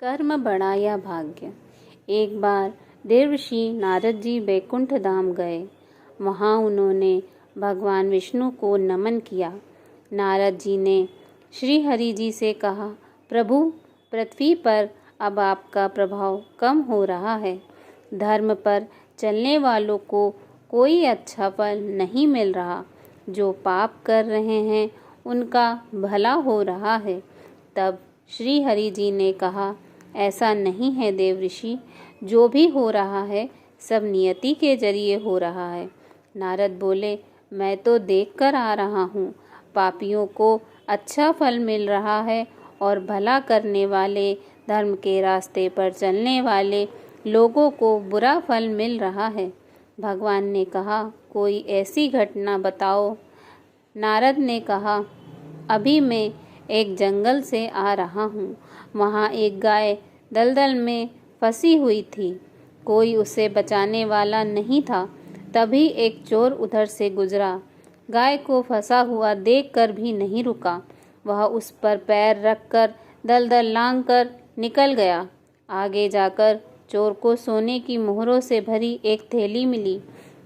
कर्म बड़ा या भाग्य। एक बार देवर्षि नारद जी बैकुंठ धाम गए। वहाँ उन्होंने भगवान विष्णु को नमन किया। नारद जी ने श्री हरि जी से कहा, प्रभु, पृथ्वी पर अब आपका प्रभाव कम हो रहा है। धर्म पर चलने वालों को कोई अच्छा फल नहीं मिल रहा। जो पाप कर रहे हैं उनका भला हो रहा है। तब श्री हरि जी ने कहा, ऐसा नहीं है देवर्षि, जो भी हो रहा है सब नियति के जरिए हो रहा है। नारद बोले, मैं तो देख कर आ रहा हूँ, पापियों को अच्छा फल मिल रहा है और भला करने वाले, धर्म के रास्ते पर चलने वाले लोगों को बुरा फल मिल रहा है। भगवान ने कहा, कोई ऐसी घटना बताओ। नारद ने कहा, अभी मैं एक जंगल से आ रहा हूँ। वहाँ एक गाय दलदल में फंसी हुई थी। कोई उसे बचाने वाला नहीं था। तभी एक चोर उधर से गुजरा। गाय को फंसा हुआ देखकर भी नहीं रुका। वह उस पर पैर रखकर दलदल लांघकर निकल गया। आगे जाकर चोर को सोने की मोहरों से भरी एक थैली मिली।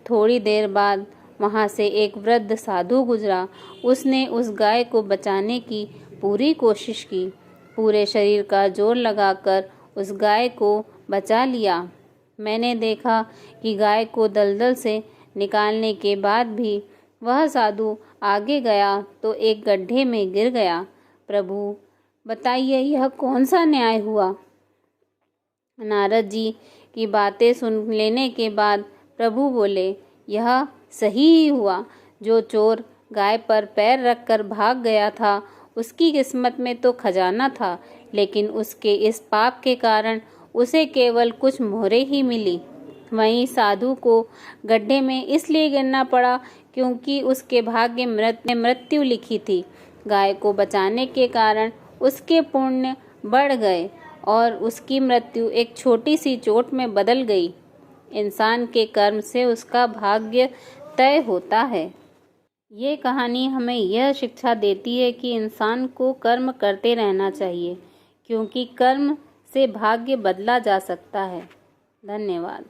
थोड़ी देर बाद वहाँ से एक वृद्ध साधु गुजरा। उसने उस गाय को बचाने की पूरी कोशिश की। पूरे शरीर का जोर लगाकर उस गाय को बचा लिया। मैंने देखा कि गाय को दलदल से निकालने के बाद भी वह साधु आगे गया तो एक गड्ढे में गिर गया। प्रभु, बताइए यह कौन सा न्याय हुआ? नारद जी की बातें सुन लेने के बाद प्रभु बोले, यह सही ही हुआ। जो चोर गाय पर पैर रखकर भाग गया था, उसकी किस्मत में तो खजाना था, लेकिन उसके इस पाप के कारण उसे केवल कुछ मोहरें ही मिली। वहीं साधु को गड्ढे में इसलिए गिरना पड़ा क्योंकि उसके भाग्य में मृत्यु लिखी थी। गाय को बचाने के कारण उसके पुण्य बढ़ गए और उसकी मृत्यु एक छोटी सी चोट में बदल गई। इंसान के कर्म से उसका भाग्य तय होता है। ये कहानी हमें यह शिक्षा देती है कि इंसान को कर्म करते रहना चाहिए, क्योंकि कर्म से भाग्य बदला जा सकता है। धन्यवाद।